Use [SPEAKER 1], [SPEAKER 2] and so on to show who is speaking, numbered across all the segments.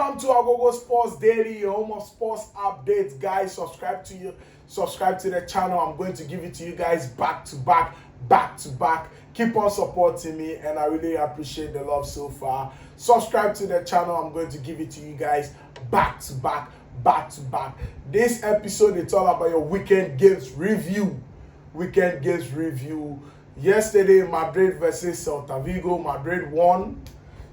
[SPEAKER 1] Welcome to Agogo Sports Daily, your home of sports updates, guys. Subscribe to the channel. I'm going to give it to you guys back to back. Keep on supporting me, and I really appreciate the love so far. Subscribe to the channel. I'm going to give it to you guys back to back. This episode is all about your weekend games review. Yesterday, Madrid versus Celta Vigo. Madrid won.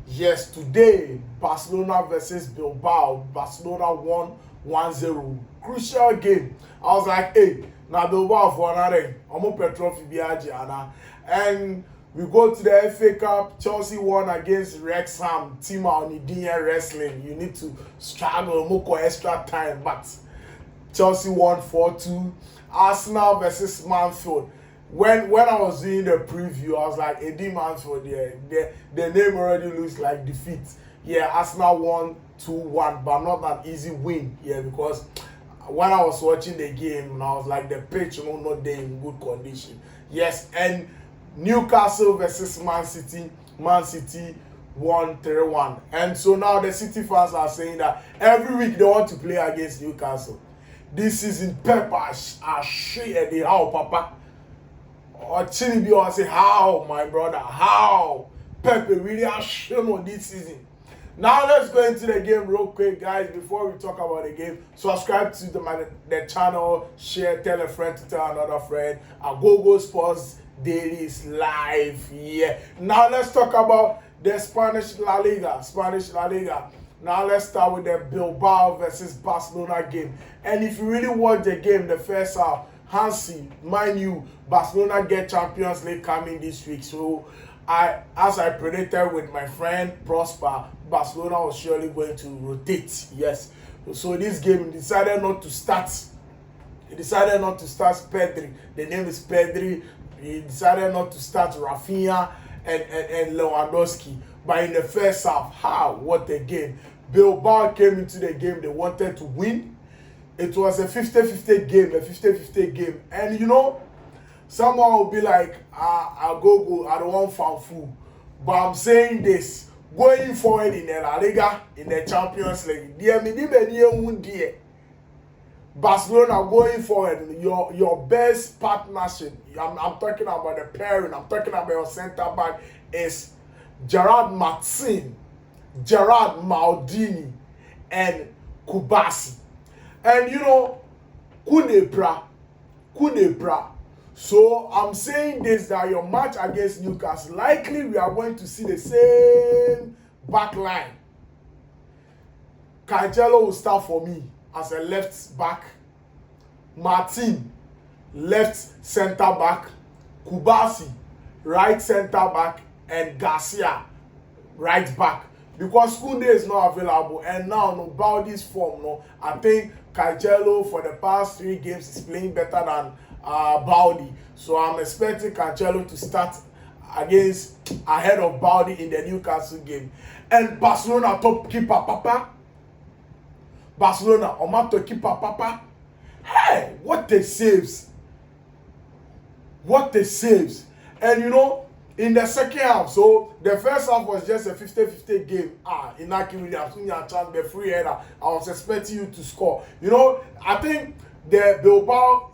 [SPEAKER 1] Yes, today, Barcelona versus Bilbao. Barcelona won 1-0. Crucial game. I was like, hey, now Bilbao for another. I'm a Petrov Biagiana. And we go to the FA Cup. Chelsea won against Wrexham. Team on the wrestling. You need to struggle more extra time. But Chelsea won 4-2. Arsenal versus Mansfield. When I was doing the preview, I was like, Eddie Mansfield, the name already looks like defeat. Yeah, Arsenal won 2-1, but not an easy win. Yeah, because when I was watching the game, I was like, the pitch, not there in good condition. Yes, and Newcastle versus Man City. Man City won 3-1. And so now the City fans are saying that every week they want to play against Newcastle. This season, Pep are shit the how, Papa. Or Chinibi or say, how, my brother, how? Pepe really has shown on this season. Now let's go into the game real quick, guys. Before we talk about the game, subscribe to the channel, share, tell a friend to tell another friend. Agogo Sports Daily is live. Yeah. Now let's talk about the Spanish La Liga. Now let's start with the Bilbao versus Barcelona game. And if you really watch the game, the first half, Hansi, mind you, Barcelona get Champions League coming this week. So, as I predicted with my friend Prosper, Barcelona was surely going to rotate. Yes. So this game decided not to start. He decided not to start Pedri. The name is Pedri. He decided not to start Rafinha and Lewandowski. But in the first half, what a game. Bilbao came into the game. They wanted to win. It was a 50-50 game. And you know, someone will be like, I don't want fanfu. But I'm saying this, going forward in the La Liga, in the Champions League, Barcelona going forward, your best partnership, I'm talking about the pairing, I'm talking about your center back, is Gerard Martin, Gerard Maldini, and Kubasi. And you know, Kunebra. So I'm saying this, that your match against Newcastle, likely we are going to see the same back line. Cancelo will start for me as a left back. Martin, left center back. Kubasi, right center back. And Garcia, right back. Because Kunde is not available, and now Baldi's form, I think Cancelo for the past 3 games is playing better than Baldi. So I'm expecting Cancelo to start ahead of Baldi in the Newcastle game. And Barcelona top keeper Papa. Barcelona top keeper Papa. Hey, what a saves! And you know, in the second half, so the first half was just a 50-50 game. Inaki Williams, chance the free header. I was expecting you to score. You know, I think the Bilbao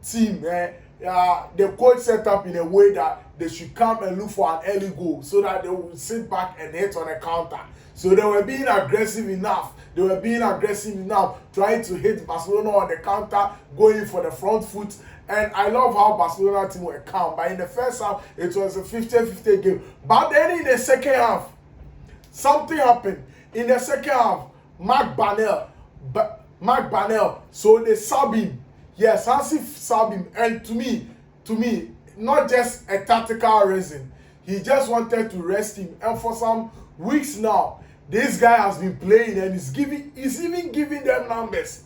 [SPEAKER 1] team, the coach set up in a way that they should come and look for an early goal so that they will sit back and hit on a counter. So they were being aggressive enough. Trying to hit Barcelona on the counter, going for the front foot. And I love how Barcelona team were calm. But in the first half, it was a 50-50 game. But then in the second half, something happened. In the second half, Mark Bannell. So they sub him. Yes, Hansi sub him. And to me, not just a tactical reason. He just wanted to rest him. And for some weeks now, this guy has been playing and he's even giving them numbers.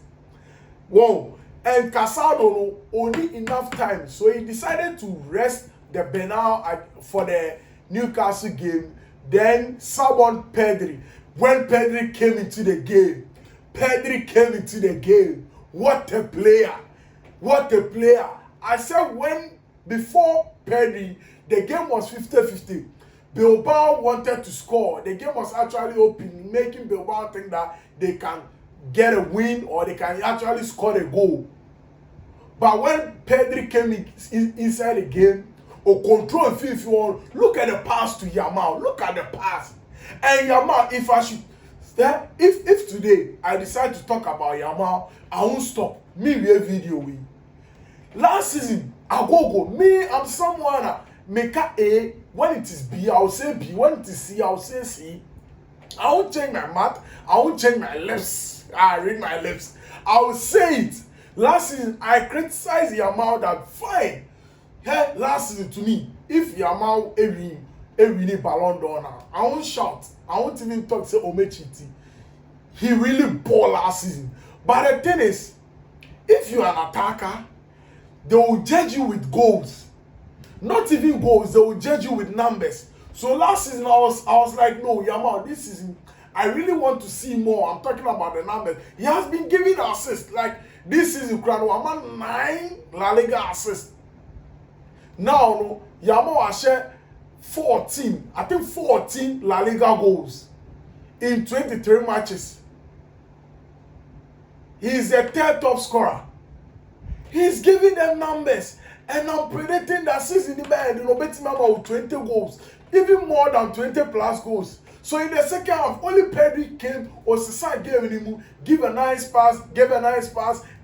[SPEAKER 1] Whoa. And Casado only enough time, so he decided to rest the Bernal for the Newcastle game. Then sub on Pedri. When Pedri came into the game, what a player! I said before Pedri, the game was 50-50. Bilbao wanted to score. The game was actually open, making Bilbao think that they can get a win or they can actually score a goal. But when Pedri came inside the game, or control and feel if you want, look at the pass to Yamal. Look at the pass. And Yamal, if today I decide to talk about Yamal, I won't stop. Me with a video with. Last season, I'm someone make A. When it is B, I'll say B. When it is C, I'll say C. I won't change my math. I won't change my lips. I read my lips. I will say it. Last season, I criticized Yamal that fine. Hey, last season to me, if Yamal every Ballon d'Or now, I won't shout. I won't even talk say Omechiti. He really balled last season. But the thing is, if you are an attacker, they will judge you with goals. Not even goals, they will judge you with numbers. So last season I was like, no, Yamal, this season I really want to see more. I'm talking about the numbers. He has been giving assists. Like this season, Krano, 9 La Liga assists. Now, no, Yamal has shared 14 La Liga goals in 23 matches. He is the third top scorer. He's giving them numbers. And I'm predicting that season in the bed, with 20 goals, even more than 20 plus goals. So in the second half, only Pedri came, Osisa gave him, gave a nice pass,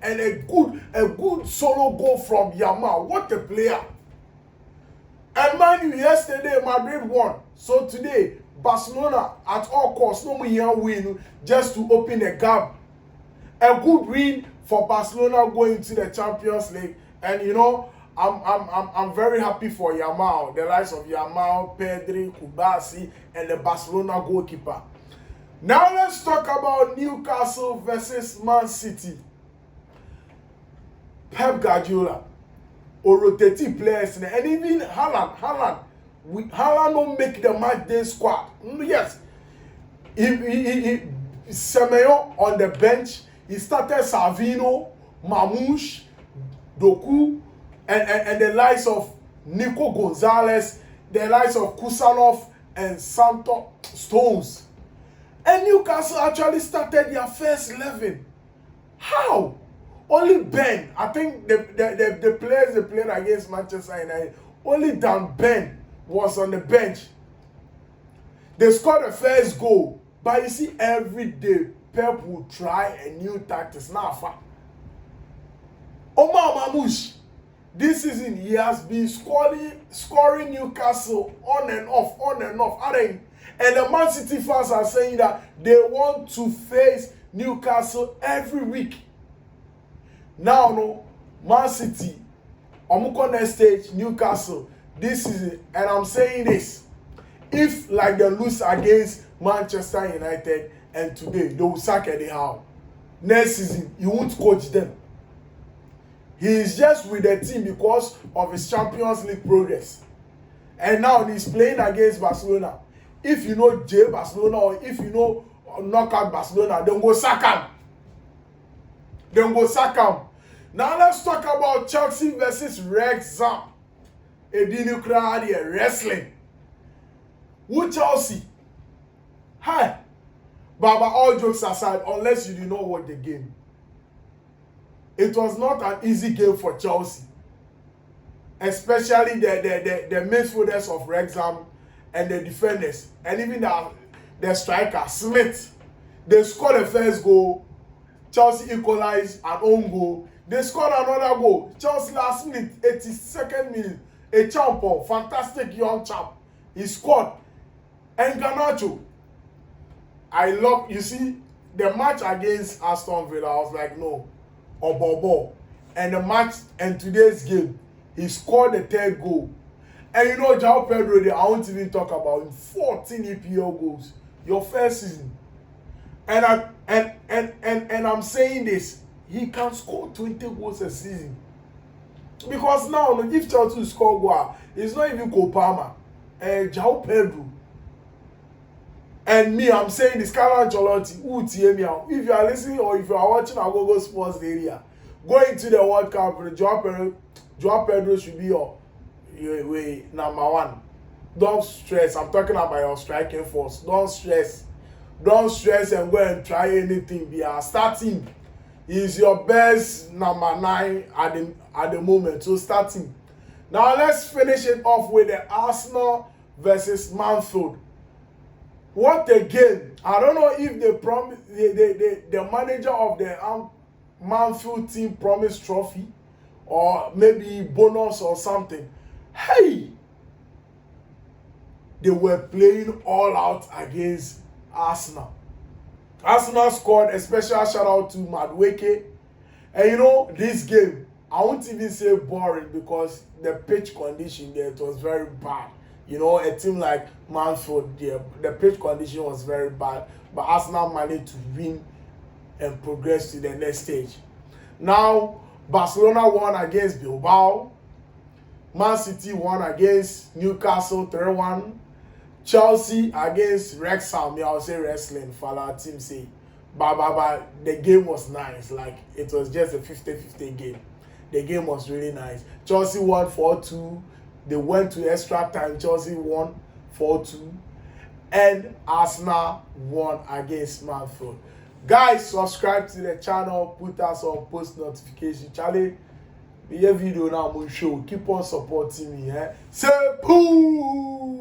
[SPEAKER 1] and a good solo goal from Yamal. What a player! And mind you, yesterday Madrid won. So today, Barcelona at all costs, no more win just to open a gap. A good win for Barcelona going to the Champions League, and you know. I'm very happy for Yamal, the likes of Yamal, Pedri, Kubasi, and the Barcelona goalkeeper. Now let's talk about Newcastle versus Man City. Pep Guardiola, or rotating players, and even Haaland don't make the match day squad. Yes, he Semedo on the bench. He started Savino, Mamouche, Doku. And the likes of Nico Gonzalez, the likes of Kusanov and Santo Stones. And Newcastle actually started their first 11. How? Only Ben, I think the players they played against Manchester United, only Dan Ben was on the bench. They scored the first goal. But you see, every day, Pep will try a new tactics. Now, Omar Mamouche. This season, he has been scoring Newcastle on and off. And the Man City fans are saying that they want to face Newcastle every week. Now, no, Man City, next stage, Newcastle, this season, and I'm saying this, if like they lose against Manchester United and today, they will sack Eddie Howe. Next season, you won't coach them. He is just with the team because of his Champions League progress. And now he's playing against Barcelona. If you know J Barcelona or if you know knockout Barcelona, then go sack him. Now let's talk about Chelsea versus Wrexham. Edini crowd here, wrestling. Who Chelsea? Hi. But all jokes aside, unless you do not watch the game. It was not an easy game for Chelsea, especially the midfielders of Wrexham and the defenders, and even the striker Smith. They scored the first goal. Chelsea equalized an own goal. They scored another goal. Chelsea last minute, 82nd minute, a champion, fantastic young champ. He scored. And Garnacho, you see, the match against Aston Villa, I was like, no. Obobo. And the match and today's game, he scored the third goal. And you know, João Pedro, I won't even talk about him. 14 EPL goals. Your first season. And I'm saying this, he can score 20 goals a season. Because now, if Chelsea score goal, it's not even Kopama. João Pedro. And me, I'm saying this, Carlo Ancelotti, if you are listening or if you are watching Agogo Sports area, going to the World Cup, João Pedro should be your number one. don't stress. I'm talking about your striking force. Don't stress. Don't stress and go and try anything. Be a starting. He's your best number 9 at the moment. So start him. Now let's finish it off with the Arsenal versus Mansfield. What a game! I don't know if the manager of the Mansfield team promised trophy or maybe bonus or something. Hey! They were playing all out against Arsenal. Arsenal scored a special shout out to Madueke. And you know, this game, I won't even say boring because the pitch condition there, it was very bad. You know, a team like Mansfield, the pitch condition was very bad. But Arsenal managed to win and progress to the next stage. Now, Barcelona won against Bilbao. Man City won against Newcastle 3-1. Chelsea against Wrexham, I'll say wrestling for our team say. But the game was nice. Like, it was just a 50-50 game. The game was really nice. Chelsea won 4-2. They went to extra time. Chelsea won 4-2. And Arsenal won against Mansfield. Guys, subscribe to the channel. Put us on post notification. Charlie, the video now will show. Keep on supporting me. Say poo!